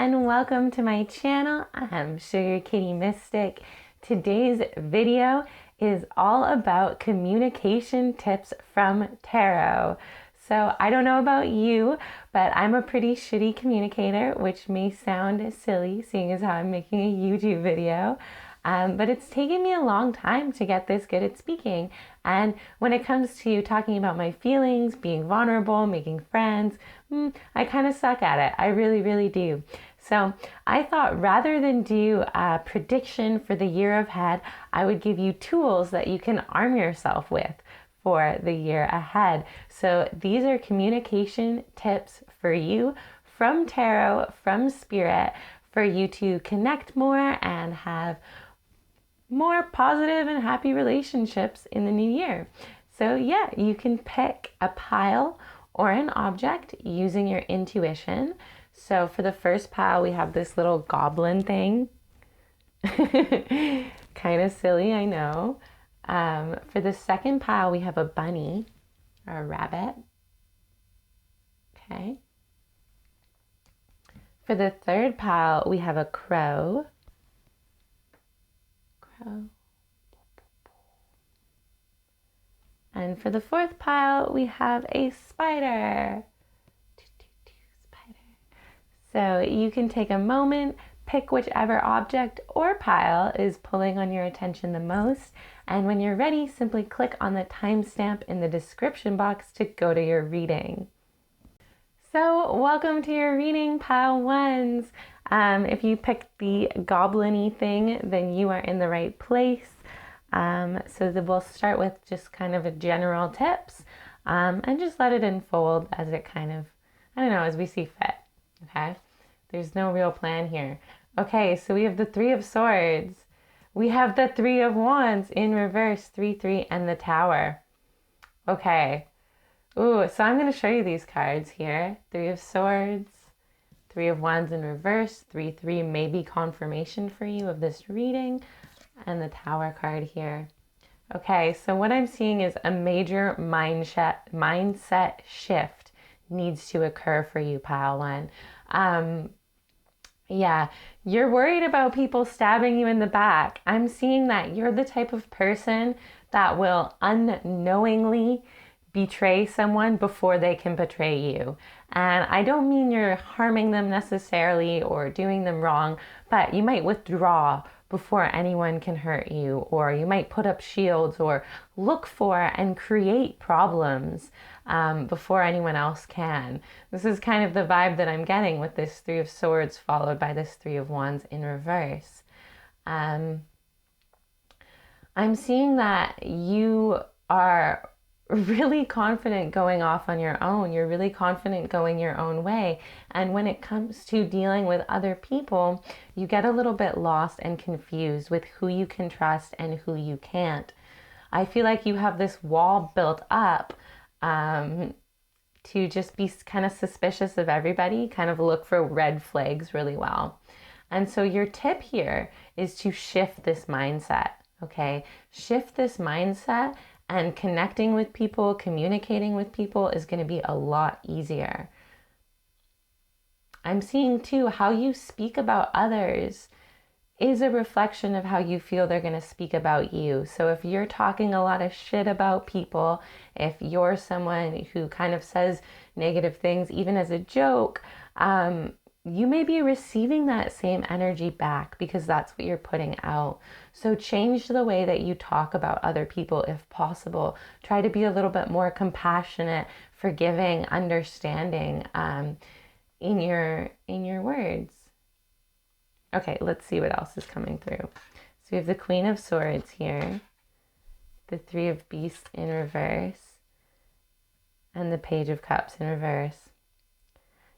and welcome to my channel. I'm Sugar Kitty Mystic. Today's video is all about communication tips from tarot. So I don't know about you, but I'm a pretty shitty communicator, which may sound silly seeing as how I'm making a YouTube video. But it's taken me a long time to get this good at speaking. And when it comes to talking about my feelings, being vulnerable, making friends, I kind of suck at it. I really, really do. So I thought rather than do a prediction for the year ahead, I would give you tools that you can arm yourself with for the year ahead. So these are communication tips for you from tarot, from spirit, for you to connect more and have more positive and happy relationships in the new year. So yeah, you can pick a pile or an object using your intuition. So for the first pile, we have this little goblin thing. Kind of silly, I know. For the second pile, we have a bunny or a rabbit. Okay. For the third pile, we have a crow. And for the fourth pile, we have a spider. So you can take a moment, pick whichever object or pile is pulling on your attention the most. And when you're ready, simply click on the timestamp in the description box to go to your reading. So welcome to your reading, pile ones. If you picked the goblin-y thing, then you are in the right place. So we'll start with just kind of a general tips and just let it unfold as it kind of, I don't know, as we see fit. Okay, there's no real plan here. Okay, so we have the Three of Swords. We have the Three of Wands in reverse, 3-3, and the Tower. Okay. Ooh, so I'm going to show you these cards here. Three of Swords, Three of Wands in reverse, 3-3 may be confirmation for you of this reading, and the Tower card here. Okay, so what I'm seeing is a major mindset shift needs to occur for you, pile one. Yeah, you're worried about people stabbing you in the back. I'm seeing that you're the type of person that will unknowingly betray someone before they can betray you. And I don't mean you're harming them necessarily or doing them wrong, but you might withdraw before anyone can hurt you, or you might put up shields or look for and create problems before anyone else can. This is kind of the vibe that I'm getting with this Three of Swords followed by this Three of Wands in reverse. I'm seeing that you are really confident going off on your own. You're really confident going your own way. And when it comes to dealing with other people, you get a little bit lost and confused with who you can trust and who you can't. I feel like you have this wall built up to just be kind of suspicious of everybody, kind of look for red flags really well. And so your tip here is to shift this mindset, okay? Shift this mindset, and connecting with people, communicating with people is going to be a lot easier. I'm seeing too how you speak about others is a reflection of how you feel they're going to speak about you. So if you're talking a lot of shit about people, if you're someone who kind of says negative things, even as a joke, you may be receiving that same energy back because that's what you're putting out. So change the way that you talk about other people if possible. Try to be a little bit more compassionate, forgiving, understanding in your words. Okay, let's see what else is coming through. So we have the Queen of Swords here, the Three of Beasts in reverse, and the Page of Cups in reverse.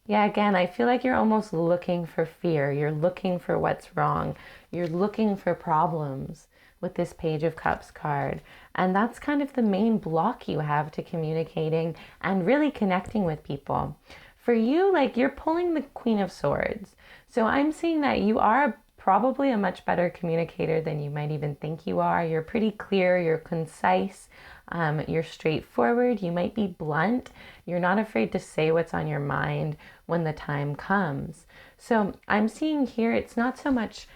Yeah, again, I feel like you're almost looking for fear. You're looking for what's wrong. You're looking for problems with this Page of Cups card. And that's kind of the main block you have to communicating and really connecting with people. For you, like you're pulling the Queen of Swords. So I'm seeing that you are probably a much better communicator than you might even think you are. You're pretty clear, you're concise, you're straightforward, you might be blunt, you're not afraid to say what's on your mind when the time comes. So I'm seeing here, it's not so much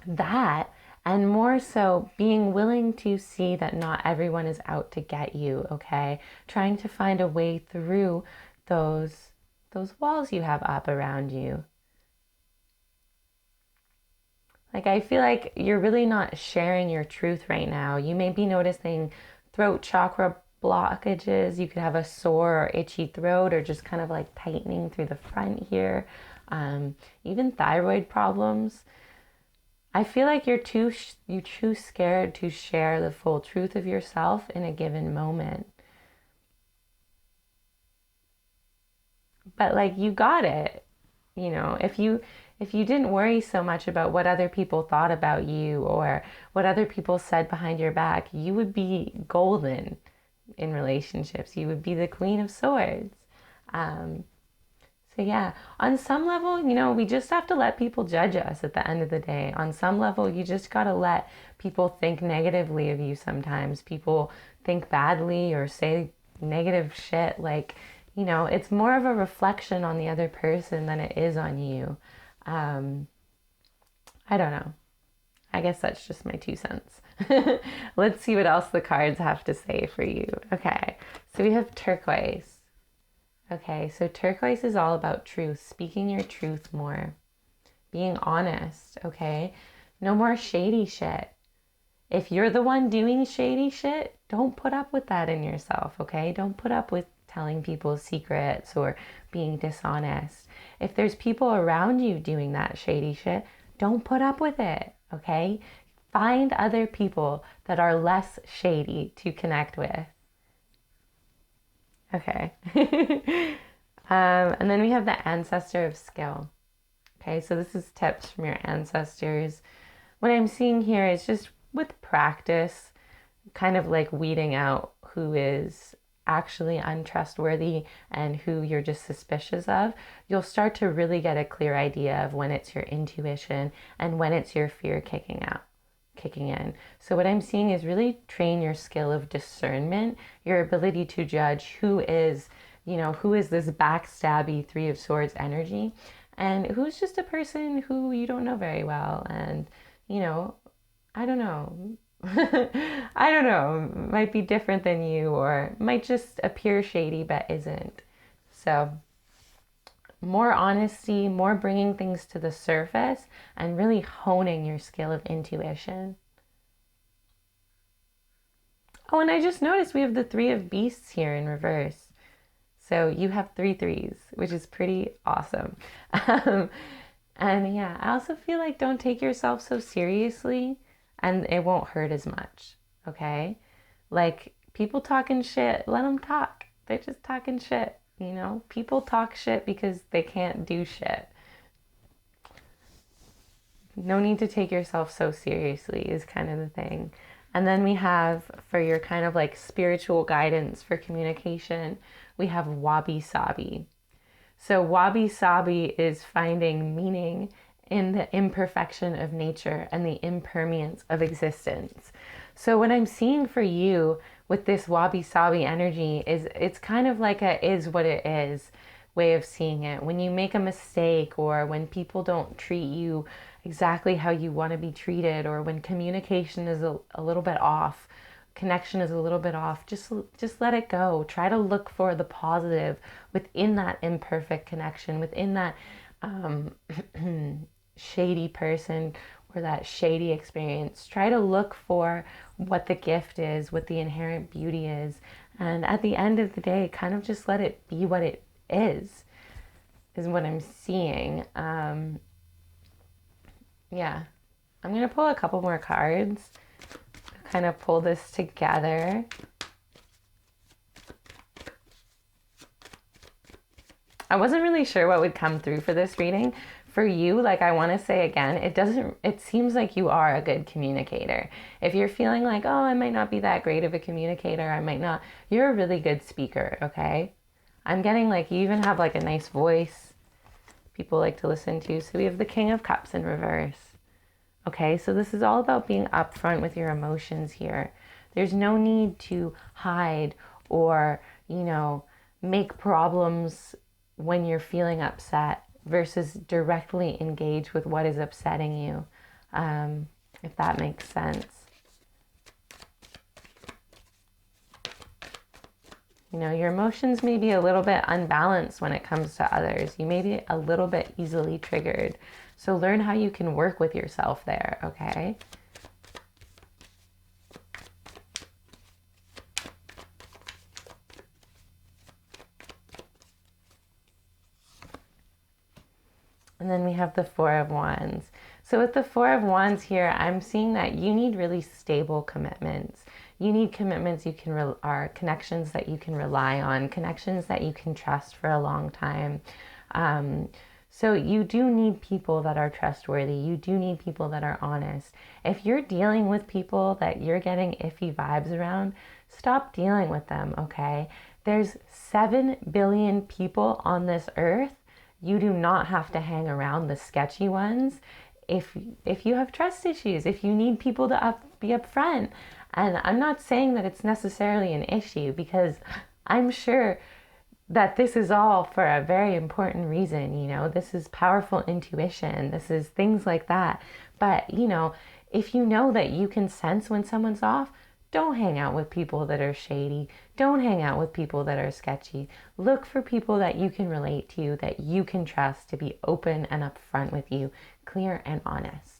that, and more so being willing to see that not everyone is out to get you, okay? Trying to find a way through those walls you have up around you. Like, I feel like you're really not sharing your truth right now. You may be noticing throat chakra blockages. You could have a sore or itchy throat, or just kind of like tightening through the front here. Even thyroid problems. I feel like you're too scared to share the full truth of yourself in a given moment. But like, you got it. If you didn't worry so much about what other people thought about you or what other people said behind your back, you would be golden in relationships. You would be the Queen of Swords. Um, so yeah, on some level, we just have to let people judge us at the end of the day. On some level, you just got to let people think negatively of you sometimes. People think badly or say negative shit. Like, it's more of a reflection on the other person than it is on you. Um, I don't know. I guess that's just my 2 cents. Let's see what else the cards have to say for you. Okay, so we have turquoise. Okay, so turquoise is all about truth, speaking your truth more, being honest, okay? No more shady shit. If you're the one doing shady shit, don't put up with that in yourself, okay? Don't put up with telling people secrets or being dishonest. If there's people around you doing that shady shit, don't put up with it, okay? Find other people that are less shady to connect with. Okay. And then we have the ancestor of skill. Okay, so this is tips from your ancestors. What I'm seeing here is just with practice, kind of like weeding out who is actually untrustworthy and who you're just suspicious of, you'll start to really get a clear idea of when it's your intuition and when it's your fear kicking in. So what I'm seeing is really train your skill of discernment, your ability to judge who is this backstabby Three of Swords energy and who's just a person who you don't know very well. And, I don't know. I don't know, might be different than you or might just appear shady but isn't. So more honesty, more bringing things to the surface and really honing your skill of intuition. Oh, and I just noticed we have the Three of Beasts here in reverse. So you have 3 threes, which is pretty awesome. And yeah, I also feel like don't take yourself so seriously and it won't hurt as much, okay? Like, people talking shit, let them talk. They're just talking shit, People talk shit because they can't do shit. No need to take yourself so seriously is kind of the thing. And then we have, for your kind of like spiritual guidance for communication, we have wabi sabi. So wabi sabi is finding meaning in the imperfection of nature and the impermanence of existence. So what I'm seeing for you with this wabi sabi energy is it's kind of like a is what it is way of seeing it. When you make a mistake or when people don't treat you exactly how you want to be treated or when communication is a little bit off, connection is a little bit off, just let it go. Try to look for the positive within that imperfect connection, within that shady person or that shady experience. Try to look for what the gift is, what the inherent beauty is, and at the end of the day, kind of just let it be what it is what I'm seeing. Yeah, I'm gonna pull a couple more cards, kind of pull this together. I wasn't really sure what would come through for this reading. For you, like, I want to say again, it seems like you are a good communicator. If you're feeling like, oh, I might not be that great of a communicator, you're a really good speaker, okay? I'm getting like you even have like a nice voice people like to listen to. So we have the King of Cups in reverse. Okay, so this is all about being upfront with your emotions here. There's no need to hide or, make problems when you're feeling upset versus directly engage with what is upsetting you, if that makes sense. You know, your emotions may be a little bit unbalanced when it comes to others. You may be a little bit easily triggered. So learn how you can work with yourself there, okay? And then we have the Four of Wands. So with the Four of Wands here, I'm seeing that you need really stable commitments. You need commitments you can are connections that you can rely on, connections that you can trust for a long time. So you do need people that are trustworthy. You do need people that are honest. If you're dealing with people that you're getting iffy vibes around, stop dealing with them, okay? There's 7 billion people on this earth. You do not have to hang around the sketchy ones if you have trust issues, if you need people to be upfront. And I'm not saying that it's necessarily an issue, because I'm sure that this is all for a very important reason. You know, this is powerful intuition. This is things like that. But, you know, if you know that you can sense when someone's off, don't hang out with people that are shady. Don't hang out with people that are sketchy. Look for people that you can relate to, that you can trust to be open and upfront with you, clear and honest.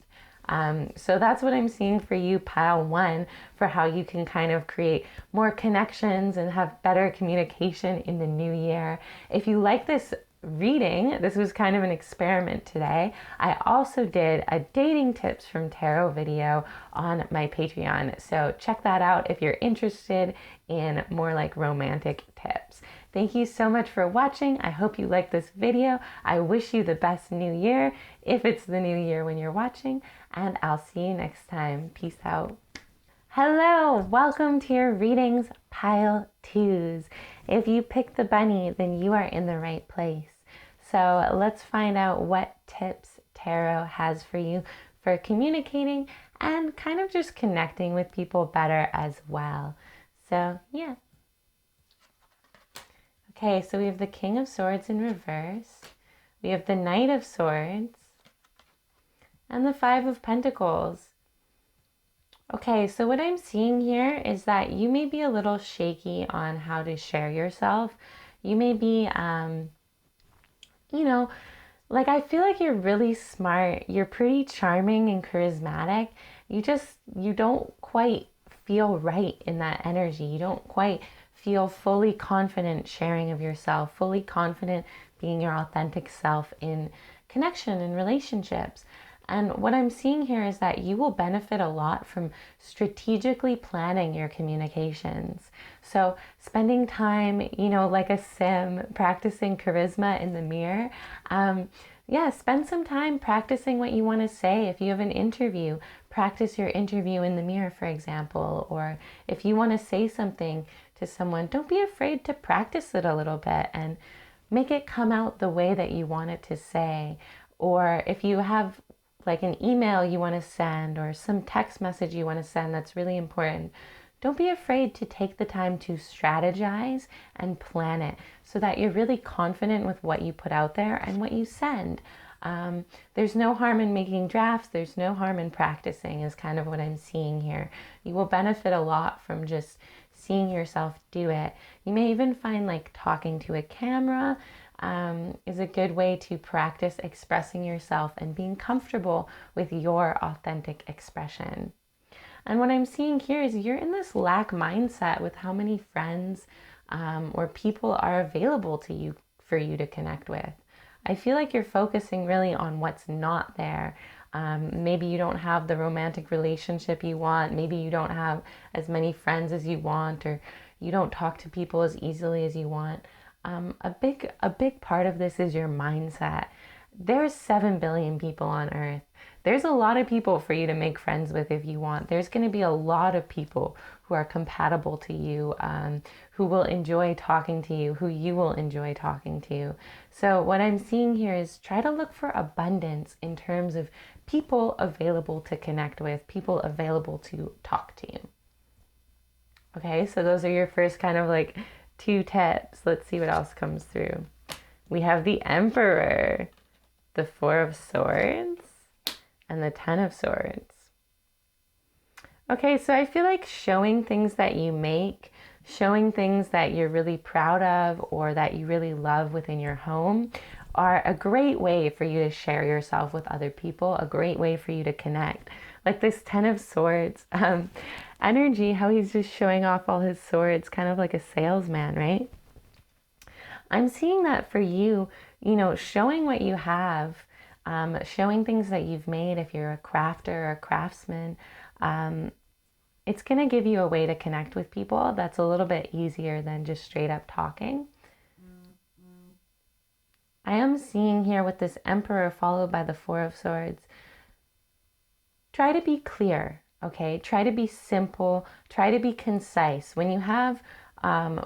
So that's what I'm seeing for you, pile 1, for how you can kind of create more connections and have better communication in the new year. If you like this reading, this was kind of an experiment today. I also did a dating tips from tarot video on my Patreon. So check that out if you're interested in more like romantic tips. Thank you so much for watching. I hope you liked this video. I wish you the best new year, if it's the new year when you're watching, and I'll see you next time. Peace out. Hello, welcome to your readings, pile 2s. If you picked the bunny, then you are in the right place. So let's find out what tips tarot has for you for communicating and kind of just connecting with people better as well. So yeah. Okay, so we have the King of Swords in reverse. We have the Knight of Swords and the Five of Pentacles. Okay, so what I'm seeing here is that you may be a little shaky on how to share yourself. You may be, you know, like I feel like you're really smart. You're pretty charming and charismatic. You don't quite feel right in that energy. You don't quite feel fully confident sharing of yourself, fully confident being your authentic self in connection and relationships. And what I'm seeing here is that you will benefit a lot from strategically planning your communications. So spending time, you know, like a sim, practicing charisma in the mirror. Yeah, spend some time practicing what you want to say. If you have an interview, practice your interview in the mirror, for example. Or if you want to say something to someone, don't be afraid to practice it a little bit and make it come out the way that you want it to say. Or if you have like an email you want to send or some text message you want to send that's really important, don't be afraid to take the time to strategize and plan it so that you're really confident with what you put out there and what you send. There's no harm in making drafts. There's no harm in practicing is kind of what I'm seeing here. You will benefit a lot from just seeing yourself do it. You may even find like talking to a camera is a good way to practice expressing yourself and being comfortable with your authentic expression. And what I'm seeing here is you're in this lack mindset with how many friends or people are available to you for you to connect with. I feel like you're focusing really on what's not there. Maybe you don't have the romantic relationship you want. Maybe you don't have as many friends as you want, or you don't talk to people as easily as you want. A big part of this is your mindset. There's 7 billion people on Earth. There's a lot of people for you to make friends with if you want. There's going to be a lot of people who are compatible to you, who will enjoy talking to you, who you will enjoy talking to. So what I'm seeing here is try to look for abundance in terms of people available to connect with, people available to talk to you. Okay, so those are your first kind of like 2 tips. Let's see what else comes through. We have the Emperor, the Four of Swords, and the Ten of Swords. Okay, so I feel like showing things that you make, showing things that you're really proud of or that you really love within your home are a great way for you to share yourself with other people, a great way for you to connect. Like this Ten of Swords energy, how he's just showing off all his swords, kind of like a salesman, right? I'm seeing that for you, showing what you have, showing things that you've made, if you're a crafter or a craftsman, it's going to give you a way to connect with people that's a little bit easier than just straight up talking. I am seeing here with this Emperor followed by the Four of Swords, try to be clear, okay? Try to be simple, try to be concise. When you have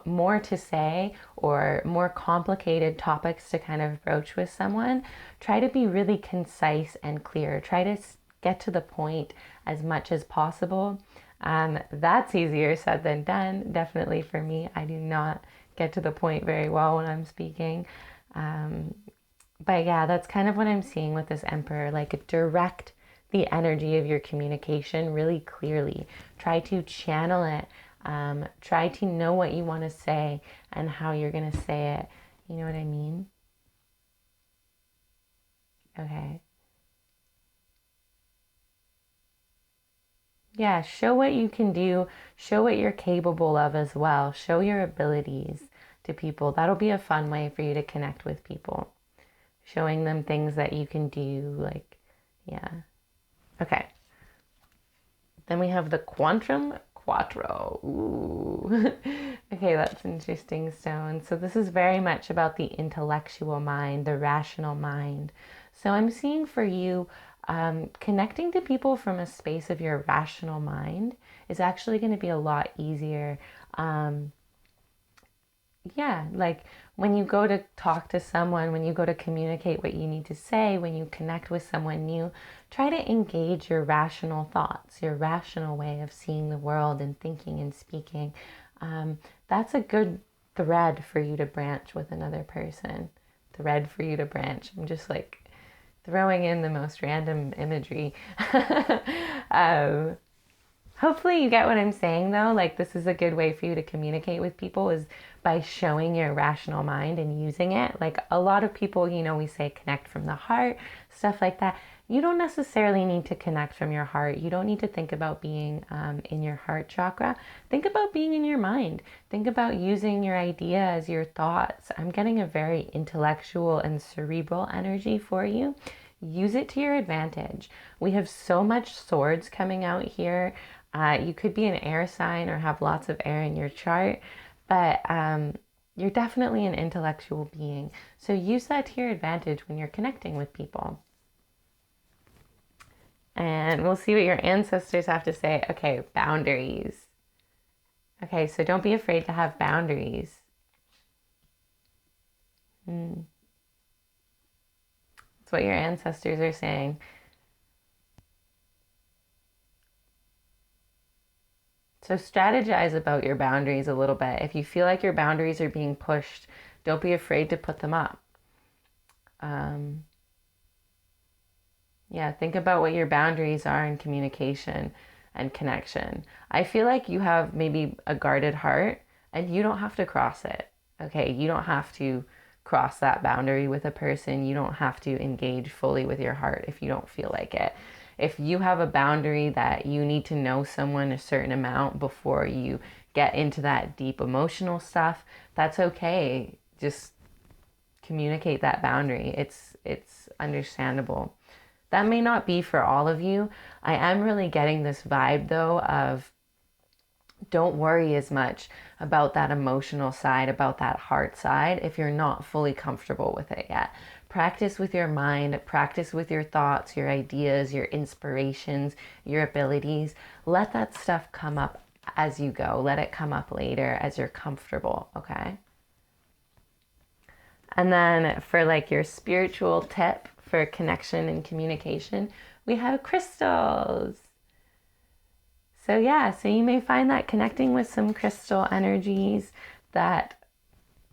more to say or more complicated topics to kind of broach with someone, try to be really concise and clear. Try to get to the point as much as possible. That's easier said than done, definitely for me. I do not get to the point very well when I'm speaking. But yeah, that's kind of what I'm seeing with this Emperor, like direct the energy of your communication really clearly. Try to channel it. Try to know what you want to say and how you're going to say it. You know what I mean? Okay. Yeah, show what you can do. Show what you're capable of as well. Show your abilities to people. That'll be a fun way for you to connect with people. Showing them things that you can do, like, yeah. Okay. Then we have the Quantum Quattro. Ooh. Okay, that's interesting stone. So this is very much about the intellectual mind, the rational mind. So I'm seeing for you, connecting to people from a space of your rational mind is actually going to be a lot easier. Yeah, like when you go to talk to someone, when you go to communicate what you need to say, when you connect with someone new, try to engage your rational thoughts, your rational way of seeing the world and thinking and speaking. That's a good thread for you to branch with another person. Thread for you to branch. I'm just like throwing in the most random imagery. um, Hopefully you get what I'm saying though. Like this is a good way for you to communicate with people is by showing your rational mind and using it. Like a lot of people, we say connect from the heart, stuff like that. You don't necessarily need to connect from your heart. You don't need to think about being in your heart chakra. Think about being in your mind. Think about using your ideas, your thoughts. I'm getting a very intellectual and cerebral energy for you. Use it to your advantage. We have so much swords coming out here. You could be an air sign or have lots of air in your chart, but you're definitely an intellectual being. So use that to your advantage when you're connecting with people. And we'll see what your ancestors have to say. Okay, boundaries. Okay, so don't be afraid to have boundaries. That's what your ancestors are saying. So strategize about your boundaries a little bit. If you feel like your boundaries are being pushed, don't be afraid to put them up. Yeah, think about what your boundaries are in communication and connection. I feel like you have maybe a guarded heart and you don't have to cross it. Okay, you don't have to cross that boundary with a person. You don't have to engage fully with your heart if you don't feel like it. If you have a boundary that you need to know someone a certain amount before you get into that deep emotional stuff, that's okay. Just communicate that boundary. It's understandable. That may not be for all of you. I am really getting this vibe though of don't worry as much about that emotional side, about that heart side, if you're not fully comfortable with it yet. Practice with your mind, practice with your thoughts, your ideas, your inspirations, your abilities. Let that stuff come up as you go. Let it come up later as you're comfortable, okay? And then for like your spiritual tip for connection and communication, we have crystals. So yeah, so you may find that connecting with some crystal energies that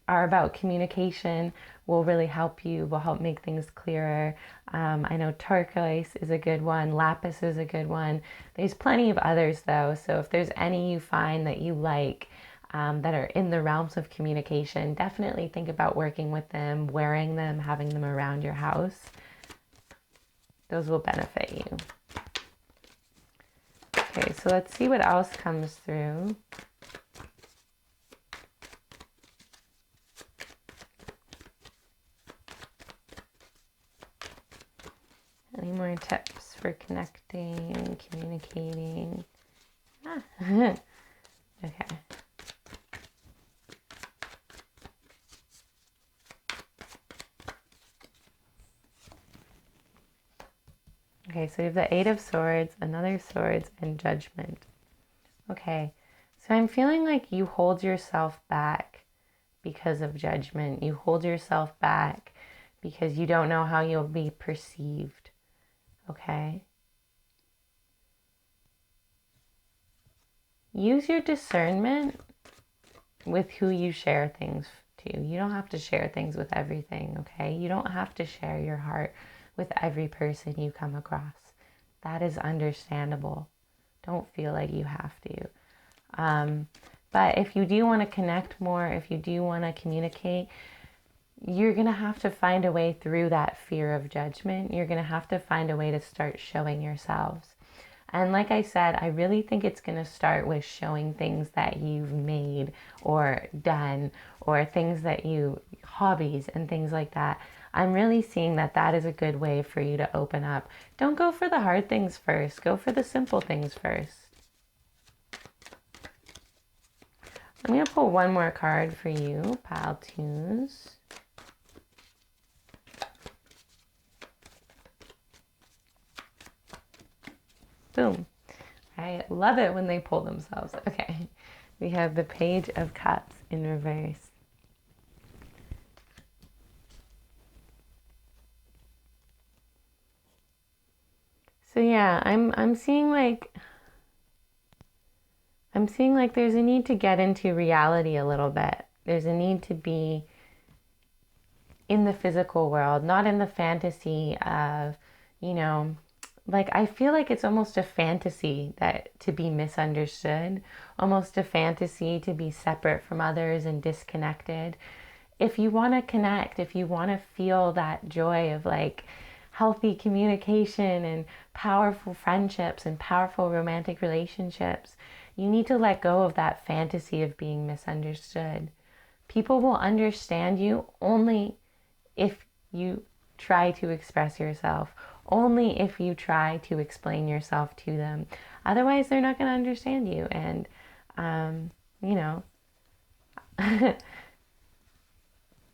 are about communication will really help you, will help make things clearer. I know turquoise is a good one, lapis is a good one. There's plenty of others though, so if there's any you find that you like that are in the realms of communication, definitely think about working with them, wearing them, having them around your house. Those will benefit you. Okay, so let's see what else comes through. Any more tips for connecting, communicating? Okay. Okay, so we have the Eight of Swords, another Swords, and Judgment. Okay, so I'm feeling like you hold yourself back because of judgment. You hold yourself back because you don't know how you'll be perceived. Okay? Use your discernment with who you share things to. You don't have to share things with everything, okay? You don't have to share your heart with every person you come across. That is understandable. Don't feel like you have to. But if you do want to connect more, if you do want to communicate, you're going to have to find a way through that fear of judgment. You're going to have to find a way to start showing yourselves. And like I said, I really think it's going to start with showing things that you've made or done, or things that hobbies and things like that. I'm really seeing that that is a good way for you to open up. Don't go for the hard things first. Go for the simple things first. I'm going to pull one more card for you, Pile Twos. Boom. I love it when they pull themselves. Okay. We have the Page of Cups in reverse. So yeah, I'm seeing like there's a need to get into reality a little bit. There's a need to be in the physical world, not in the fantasy of, like I feel like it's almost a fantasy that to be misunderstood, almost a fantasy to be separate from others and disconnected. If you want to connect, if you want to feel that joy of like healthy communication and powerful friendships and powerful romantic relationships, you need to let go of that fantasy of being misunderstood. People will understand you only if you try to express yourself, only if you try to explain yourself to them. Otherwise, they're not going to understand you. And,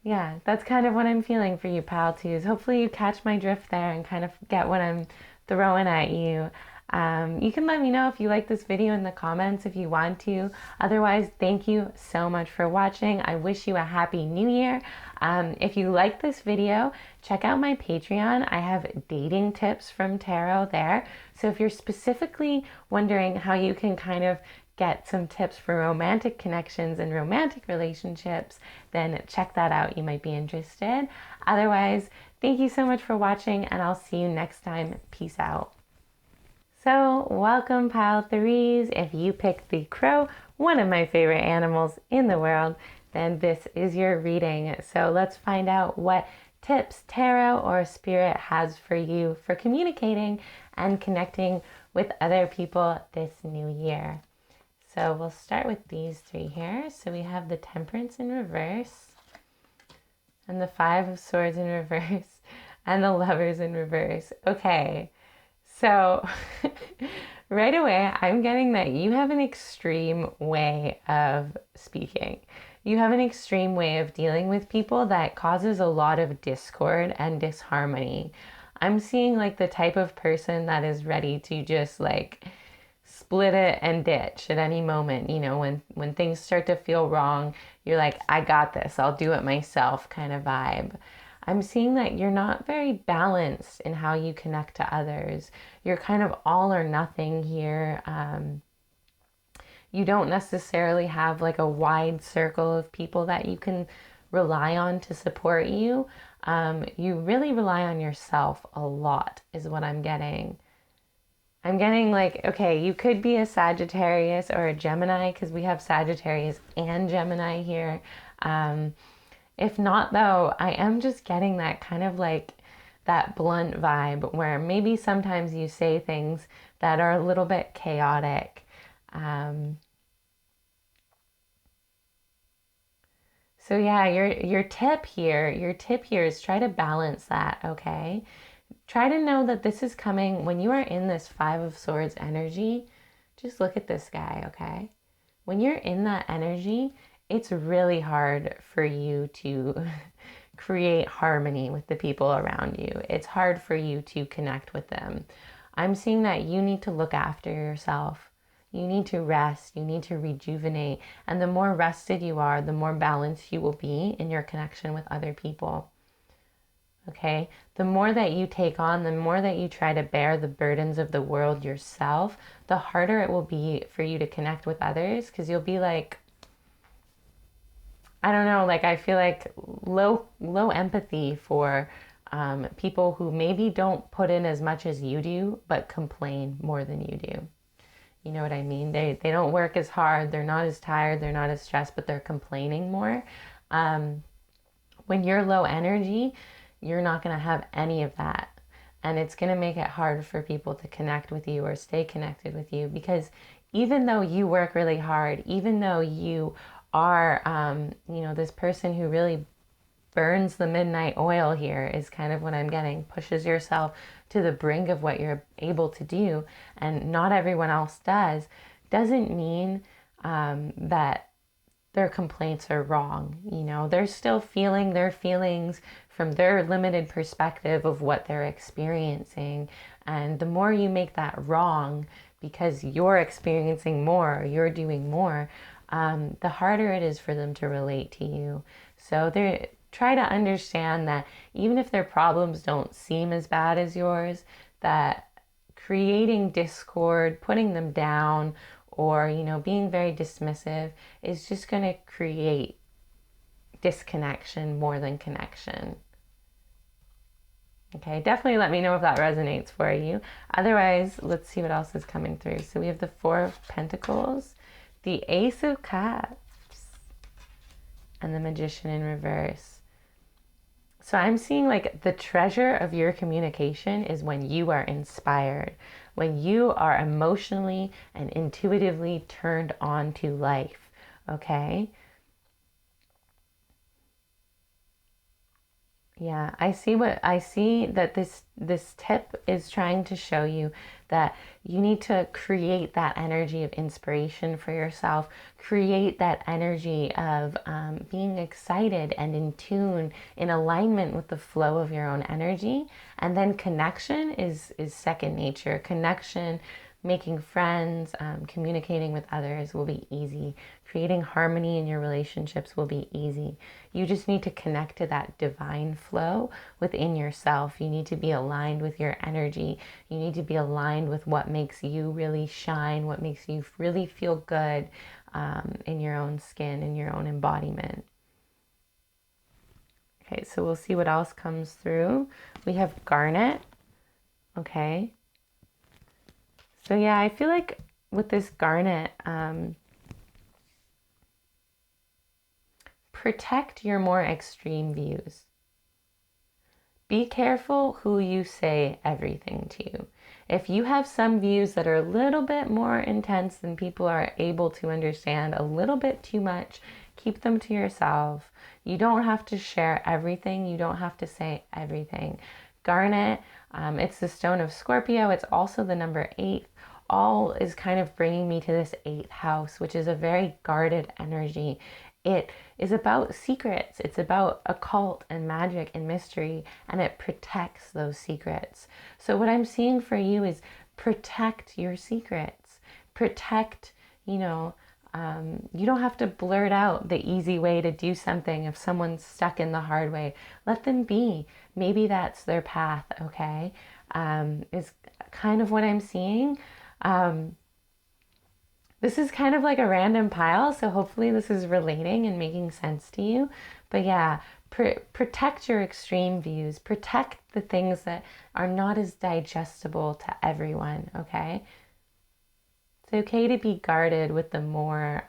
yeah, that's kind of what I'm feeling for you, Pal Twos. Hopefully you catch my drift there and kind of get what I'm throwing at you. You can let me know if you like this video in the comments if you want to. Otherwise, thank you so much for watching. I wish you a happy new year. If you like this video, check out my Patreon. I have dating tips from tarot there. So if you're specifically wondering how you can kind of get some tips for romantic connections and romantic relationships, then check that out. You might be interested. Otherwise, thank you so much for watching, and I'll see you next time. Peace out. So, welcome Pile Threes. If you picked the crow, one of my favorite animals in the world, then this is your reading. So let's find out what tips tarot or spirit has for you for communicating and connecting with other people this new year. So we'll start with these three here. So we have the Temperance in reverse, and the Five of Swords in reverse, and the Lovers in reverse. Okay, so right away, I'm getting that you have an extreme way of speaking. You have an extreme way of dealing with people that causes a lot of discord and disharmony. I'm seeing like the type of person that is ready to just like split it and ditch at any moment. You know, when things start to feel wrong, you're like, I got this, I'll do it myself kind of vibe. I'm seeing that you're not very balanced in how you connect to others. You're kind of all or nothing here. You don't necessarily have like a wide circle of people that you can rely on to support you, you really rely on yourself a lot, is what I'm getting. I'm getting like, okay, you could be a Sagittarius or a Gemini because we have Sagittarius and Gemini here. Um, if not, though, I am just getting that kind of like that blunt vibe where maybe sometimes you say things that are a little bit chaotic. Um, so yeah, your tip here is try to balance that, okay? Try to know that this is coming when you are in this Five of Swords energy. Just look at this guy, okay? When you're in that energy, it's really hard for you to create harmony with the people around you. It's hard for you to connect with them. I'm seeing that you need to look after yourself. You need to rest, you need to rejuvenate. And the more rested you are, the more balanced you will be in your connection with other people. Okay, the more that you take on, the more that you try to bear the burdens of the world yourself, the harder it will be for you to connect with others because you'll be like, I don't know, like I feel like low empathy for people who maybe don't put in as much as you do, but complain more than you do. You know what I mean? They don't work as hard, they're not as tired, they're not as stressed, but they're complaining more. Um, when you're low energy, you're not going to have any of that. And it's going to make it hard for people to connect with you or stay connected with you because even though you work really hard, even though you are, this person who really burns the midnight oil here is kind of what I'm getting, pushes yourself to the brink of what you're able to do, and not everyone else does, doesn't mean that their complaints are wrong. They're still feeling their feelings from their limited perspective of what they're experiencing. And the more you make that wrong because you're experiencing more, you're doing more, the harder it is for them to relate to you. So they try to understand that even if their problems don't seem as bad as yours, that creating discord, putting them down, or being very dismissive is just going to create disconnection more than connection. Okay, definitely let me know if that resonates for you. Otherwise, let's see what else is coming through. So we have the Four of Pentacles, the Ace of Cups, and the Magician in reverse. So I'm seeing like the treasure of your communication is when you are inspired, when you are emotionally and intuitively turned on to life, okay? Yeah, I see that this tip is trying to show you that you need to create that energy of inspiration for yourself, create that energy of being excited and in tune, in alignment with the flow of your own energy, and then connection is second nature. Connection, making friends, communicating with others will be easy. Creating harmony in your relationships will be easy. You just need to connect to that divine flow within yourself. You need to be aligned with your energy. You need to be aligned with what makes you really shine, what makes you really feel good in your own skin, in your own embodiment. Okay, so we'll see what else comes through. We have garnet. Okay. So yeah, I feel like with this garnet, protect your more extreme views. Be careful who you say everything to. If you have some views that are a little bit more intense than people are able to understand, a little bit too much, keep them to yourself. You don't have to share everything. You don't have to say everything. Garnet, it's the stone of Scorpio. It's also the number 8. All is kind of bringing me to this 8th house, which is a very guarded energy. It is about secrets. It's about occult and magic and mystery, and it protects those secrets. So what I'm seeing for you is protect your secrets. Protect, you don't have to blurt out the easy way to do something if someone's stuck in the hard way. Let them be. Maybe that's their path, okay? Is kind of what I'm seeing. This is kind of like a random pile, so hopefully this is relating and making sense to you. But yeah, protect your extreme views. Protect the things that are not as digestible to everyone, okay? It's okay to be guarded with the more,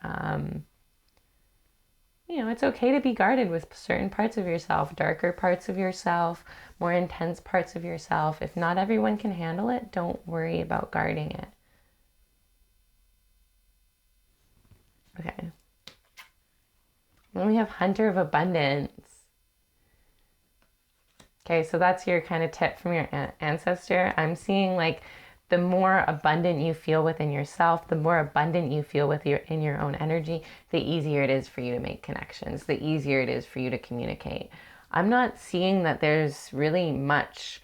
it's okay to be guarded with certain parts of yourself, darker parts of yourself, more intense parts of yourself. If not everyone can handle it, don't worry about guarding it. Okay. Then we have Hunter of Abundance. Okay, so that's your kind of tip from your ancestor. I'm seeing like the more abundant you feel within yourself, the more abundant you feel in your own energy, the easier it is for you to make connections, the easier it is for you to communicate. I'm not seeing that there's really much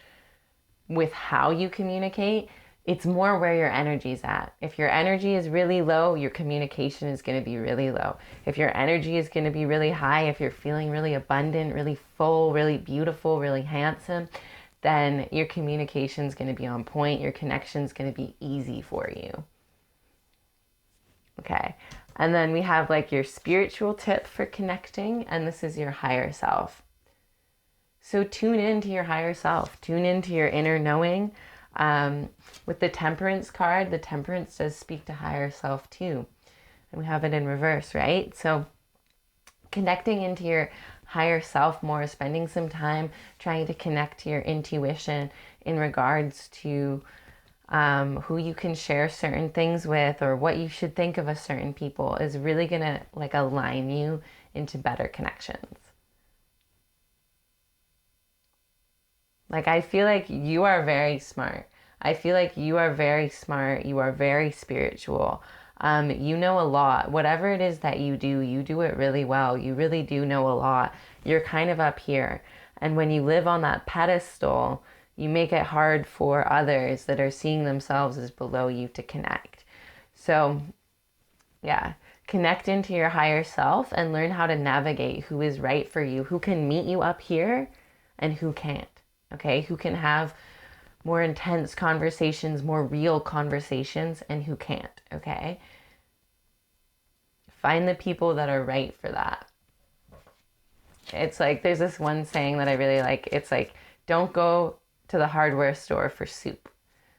with how you communicate. It's more where your energy's at. If your energy is really low, your communication is going to be really low. If your energy is going to be really high, if you're feeling really abundant, really full, really beautiful, really handsome, then your communication is going to be on point. Your connection is going to be easy for you. Okay. And then we have like your spiritual tip for connecting, and this is your higher self. So tune into your higher self, tune into your inner knowing. With the Temperance card, the Temperance does speak to higher self too. And we have it in reverse, right? So connecting into your higher self more, spending some time trying to connect to your intuition in regards to who you can share certain things with or what you should think of a certain people is really going to like align you into better connections. Like, I feel like you are very smart. I feel like you are very smart. You are very spiritual. You know a lot. Whatever it is that you do it really well. You really do know a lot. You're kind of up here. And when you live on that pedestal, you make it hard for others that are seeing themselves as below you to connect. So, yeah, connect into your higher self and learn how to navigate who is right for you, who can meet you up here and who can't. Okay, who can have more intense conversations, more real conversations, and who can't, okay? Find the people that are right for that. It's like, there's this one saying that I really like. It's like, don't go to the hardware store for soup.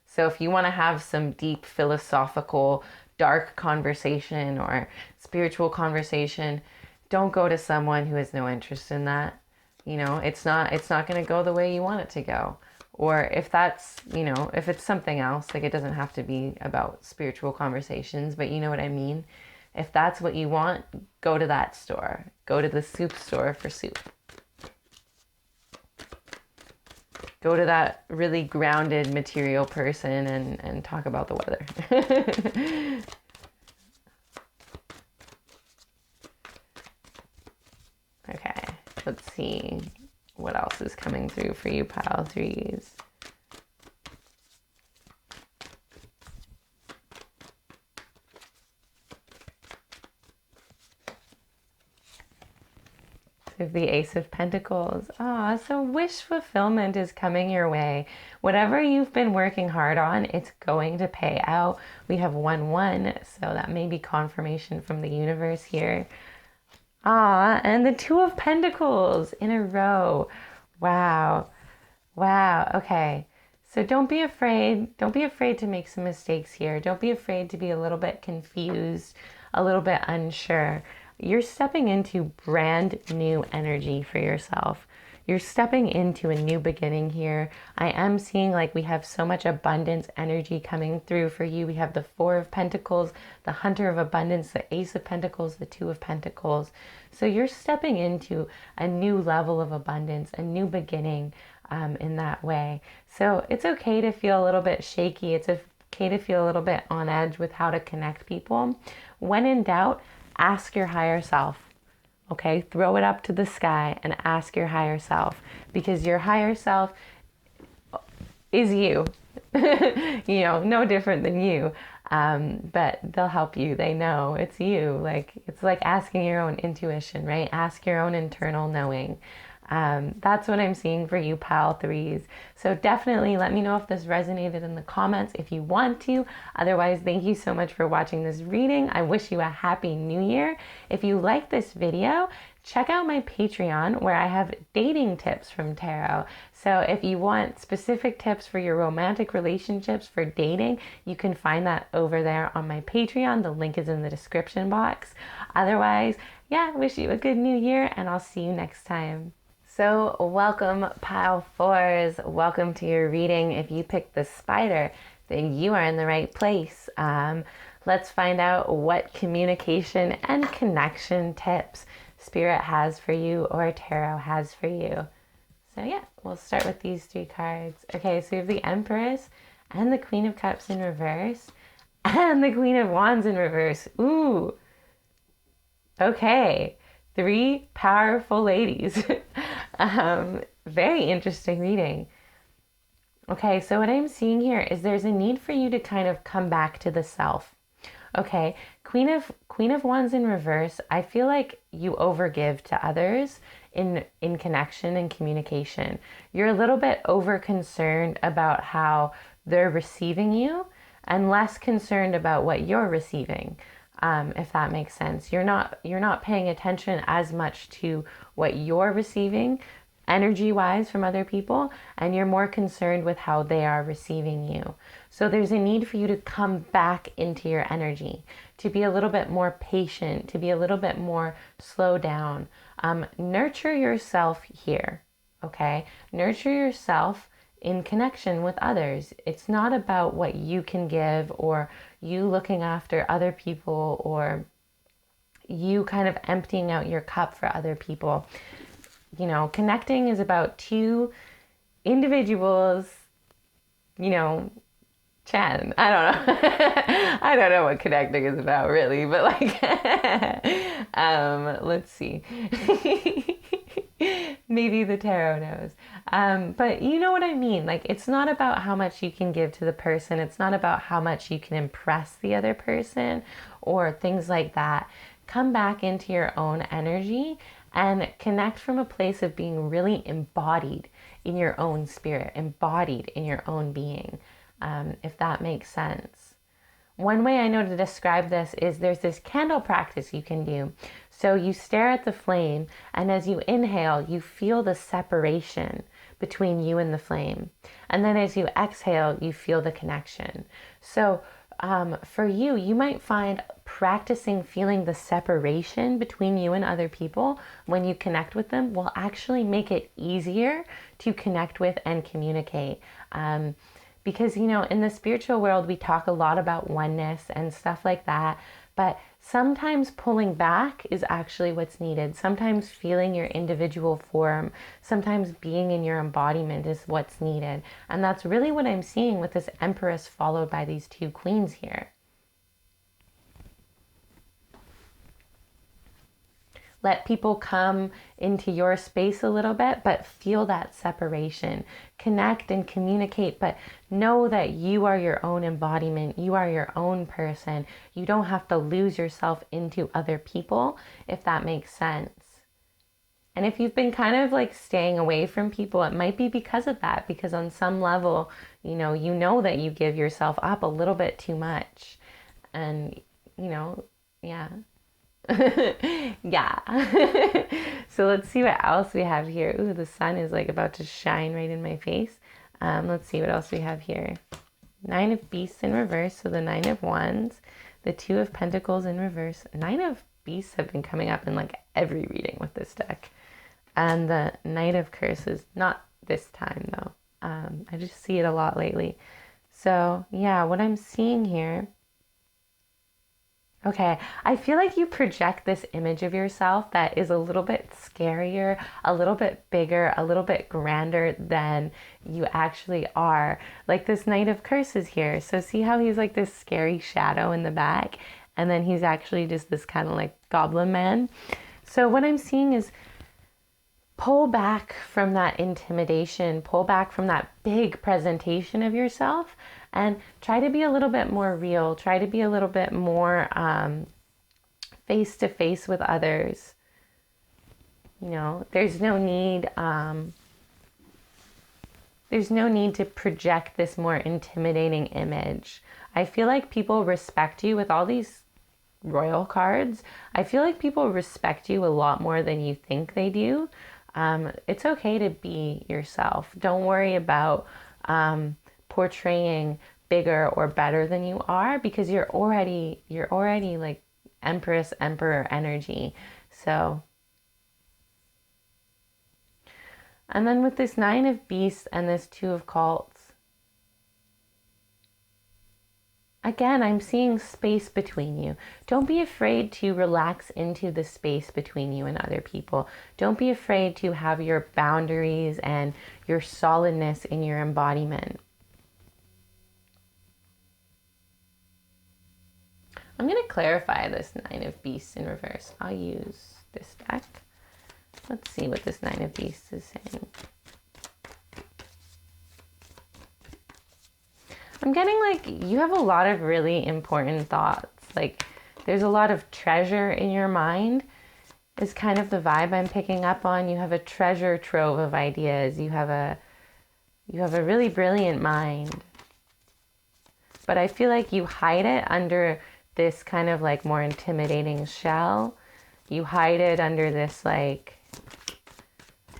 So if you want to have some deep philosophical, dark conversation or spiritual conversation, don't go to someone who has no interest in that. You know, it's not going to go the way you want it to go. Or if that's, if it's something else, like it doesn't have to be about spiritual conversations, but you know what I mean? If that's what you want, go to that store. Go to the soup store for soup. Go to that really grounded material person and talk about the weather. Okay. Let's see what else is coming through for you, pile threes. The Ace of Pentacles. So wish fulfillment is coming your way. Whatever you've been working hard on, it's going to pay out. We have 1-1, so that may be confirmation from the universe here. And the Two of Pentacles in a row. Wow. Okay. So don't be afraid. Don't be afraid to make some mistakes here. Don't be afraid to be a little bit confused, a little bit unsure. You're stepping into brand new energy for yourself. You're stepping into a new beginning here. I am seeing like we have so much abundance energy coming through for you. We have the Four of Pentacles, the Hunter of Abundance, the Ace of Pentacles, the Two of Pentacles. So you're stepping into a new level of abundance, a new beginning in that way. So it's okay to feel a little bit shaky. It's okay to feel a little bit on edge with how to connect people. When in doubt, ask your higher self. Okay, throw it up to the sky and ask your higher self, because your higher self is you. No different than you. But they'll help you. They know it's you. Like, it's like asking your own intuition, right? Ask your own internal knowing. That's what I'm seeing for you pile threes. So definitely let me know if this resonated in the comments if you want to. Otherwise, thank you so much for watching this reading. I wish you a happy new year. If you like this video, check out my Patreon where I have dating tips from tarot. So if you want specific tips for your romantic relationships for dating, you can find that over there on my Patreon. The link is in the description box. Otherwise, yeah, wish you a good new year and I'll see you next time. So welcome pile fours, welcome to your reading. If you picked the spider, then you are in the right place. Let's find out what communication and connection tips Spirit has for you or Tarot has for you. So yeah, we'll start with these three cards. Okay, so we have the Empress and the Queen of Cups in reverse and the Queen of Wands in reverse. Ooh, okay. Three powerful ladies. Very interesting reading. Okay, so what I'm seeing here is there's a need for you to kind of come back to the self. Okay, Queen of Wands in reverse. I feel like you overgive to others in connection and communication. You're a little bit over concerned about how they're receiving you and less concerned about what you're receiving. If that makes sense. You're not paying attention as much to what you're receiving energy-wise from other people, and you're more concerned with how they are receiving you. So there's a need for you to come back into your energy, to be a little bit more patient, to be a little bit more slow down. Nurture yourself here, okay? Nurture yourself in connection with others. It's not about what you can give or you looking after other people or you kind of emptying out your cup for other people. You know, connecting is about two individuals, you know, chatting. I don't know. I don't know what connecting is about really, but like, let's see. Maybe the tarot knows. But you know what I mean? Like, it's not about how much you can give to the person. It's not about how much you can impress the other person or things like that. Come back into your own energy and connect from a place of being really embodied in your own spirit, embodied in your own being, if that makes sense. One way I know to describe this is there's this candle practice you can do. So you stare at the flame, and as you inhale, you feel the separation between you and the flame. And then as you exhale, you feel the connection. So for you, you might find practicing feeling the separation between you and other people when you connect with them will actually make it easier to connect with and communicate. Because, you know, in the spiritual world, we talk a lot about oneness and stuff like that. But sometimes pulling back is actually what's needed. Sometimes feeling your individual form, sometimes being in your embodiment is what's needed. And that's really what I'm seeing with this Empress followed by these two queens here. Let people come into your space a little bit, but feel that separation. Connect and communicate, but know that you are your own embodiment. You are your own person. You don't have to lose yourself into other people, if that makes sense. And if you've been kind of like staying away from people, it might be because of that, because on some level, you know that you give yourself up a little bit too much. And, yeah. Yeah. So let's see what else we have here. Ooh, the sun is like about to shine right in my face. Let's see what else we have here. Nine of Beasts in reverse, so the Nine of Wands, the Two of Pentacles in reverse. Nine of Beasts have been coming up in like every reading with this deck. And the Knight of Curses, not this time though. I just see it a lot lately. So yeah, what I'm seeing here. Okay, I feel like you project this image of yourself that is a little bit scarier, a little bit bigger, a little bit grander than you actually are. Like this Knight of Curses here. So see how he's like this scary shadow in the back, and then he's actually just this kind of like goblin man. So what I'm seeing is pull back from that intimidation, pull back from that big presentation of yourself, and try to be a little bit more real. Try to be a little bit more face to face with others. You know, there's no need to project this more intimidating image. I feel like people respect you with all these royal cards. I feel like people respect you a lot more than you think they do. It's okay to be yourself. Don't worry about portraying bigger or better than you are, because you're already like Empress, Emperor energy. So, and then with this Nine of Beasts and this Two of Cups, again, I'm seeing space between you. Don't be afraid to relax into the space between you and other people. Don't be afraid to have your boundaries and your solidness in your embodiment. I'm going to clarify this Nine of Beasts in reverse. I'll use this deck. Let's see what this Nine of Beasts is saying. I'm getting like you have a lot of really important thoughts. Like there's a lot of treasure in your mind is kind of the vibe I'm picking up on. You have a treasure trove of ideas. You have a really brilliant mind. But I feel like you hide it under this kind of like more intimidating shell. You hide it under this like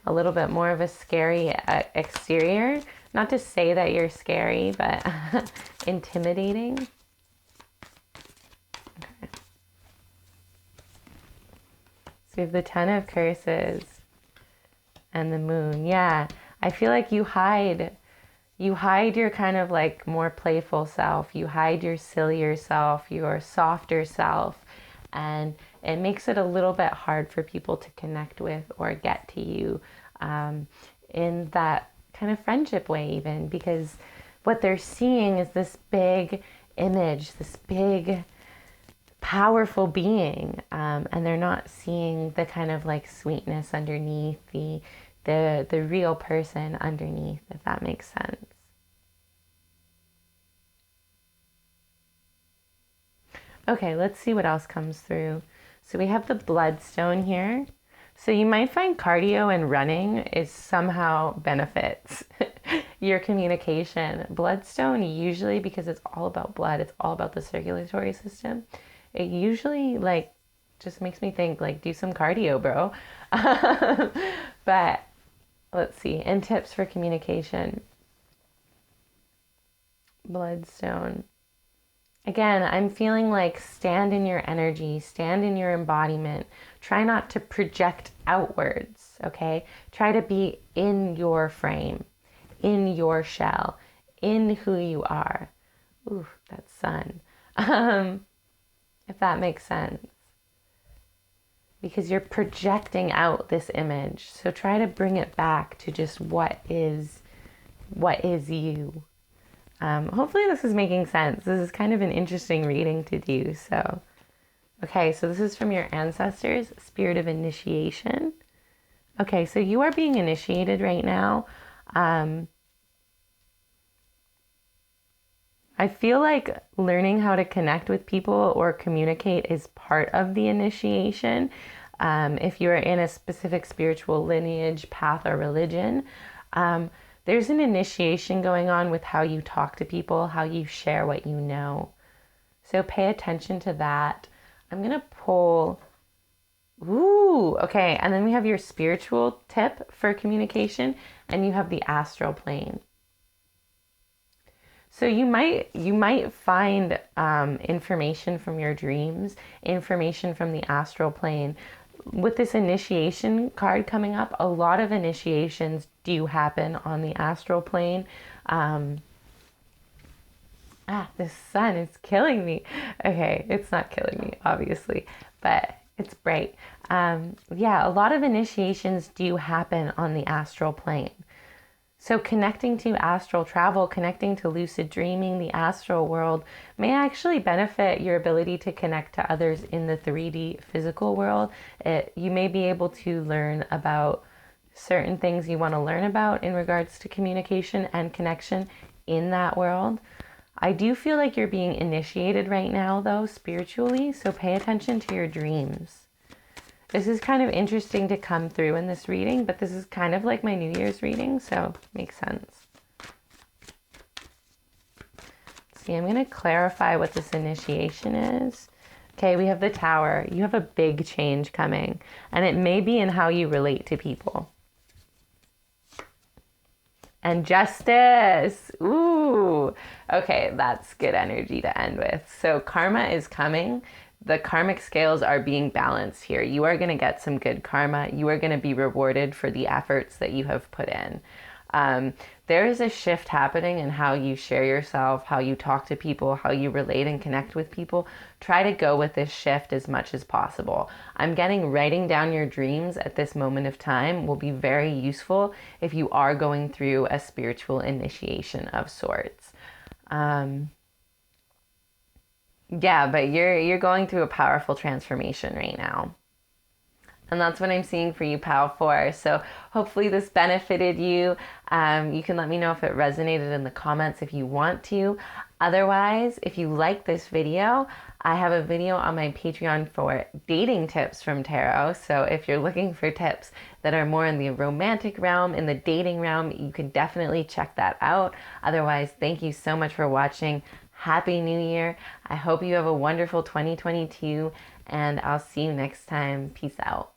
a little bit more of a scary exterior. Not to say that you're scary, but intimidating. Okay. So we have the Ten of Curses and the Moon. Yeah, I feel like you hide your kind of like more playful self. You hide your sillier self, your softer self, and it makes it a little bit hard for people to connect with or get to you in that kind of friendship way, even because what they're seeing is this big image, this big powerful being, and they're not seeing the kind of like sweetness underneath, the real person underneath, if that makes sense. Okay, let's see what else comes through. So we have the Bloodstone here. So you might find cardio and running is somehow benefits your communication. Bloodstone usually, because it's all about blood, it's all about the circulatory system. It usually like just makes me think like do some cardio, bro. But let's see. And tips for communication. Bloodstone. Again, I'm feeling like stand in your energy, stand in your embodiment. Try not to project outwards, okay? Try to be in your frame, in your shell, in who you are. Ooh, that sun. If that makes sense. Because you're projecting out this image. So try to bring it back to just what is you. Hopefully this is making sense. This is kind of an interesting reading to do. So, okay, so this is from your ancestors, Spirit of Initiation. Okay, so you are being initiated right now. I feel like learning how to connect with people or communicate is part of the initiation. If you're in a specific spiritual lineage, path, or religion, there's an initiation going on with how you talk to people, how you share what you know. So pay attention to that. I'm going to pull. Ooh, okay. And then we have your spiritual tip for communication, and you have the astral plane. So you might find information from your dreams, information from the astral plane. With this initiation card coming up, a lot of initiations do happen on the astral plane. This sun is killing me. Okay, it's not killing me, obviously, but it's bright. Yeah, a lot of initiations do happen on the astral plane. So connecting to astral travel, connecting to lucid dreaming, the astral world may actually benefit your ability to connect to others in the 3D physical world. You may be able to learn about certain things you want to learn about in regards to communication and connection in that world. I do feel like you're being initiated right now, though, spiritually, so pay attention to your dreams. This is kind of interesting to come through in this reading, but this is kind of like my New Year's reading, so makes sense. See, I'm going to clarify what this initiation is. Okay, we have the Tower. You have a big change coming, and it may be in how you relate to people. And Justice. Ooh. Okay, that's good energy to end with. So karma is coming. The karmic scales are being balanced here. You are going to get some good karma. You are going to be rewarded for the efforts that you have put in. There is a shift happening in how you share yourself, how you talk to people, how you relate and connect with people. Try to go with this shift as much as possible. I'm getting writing down your dreams at this moment of time will be very useful if you are going through a spiritual initiation of sorts. Yeah, but you're going through a powerful transformation right now. And that's what I'm seeing for you, Pal 4. So hopefully this benefited you. You can let me know if it resonated in the comments if you want to. Otherwise, if you like this video, I have a video on my Patreon for dating tips from tarot. So if you're looking for tips that are more in the romantic realm, in the dating realm, you can definitely check that out. Otherwise, thank you so much for watching. Happy New Year. I hope you have a wonderful 2022, and I'll see you next time. Peace out.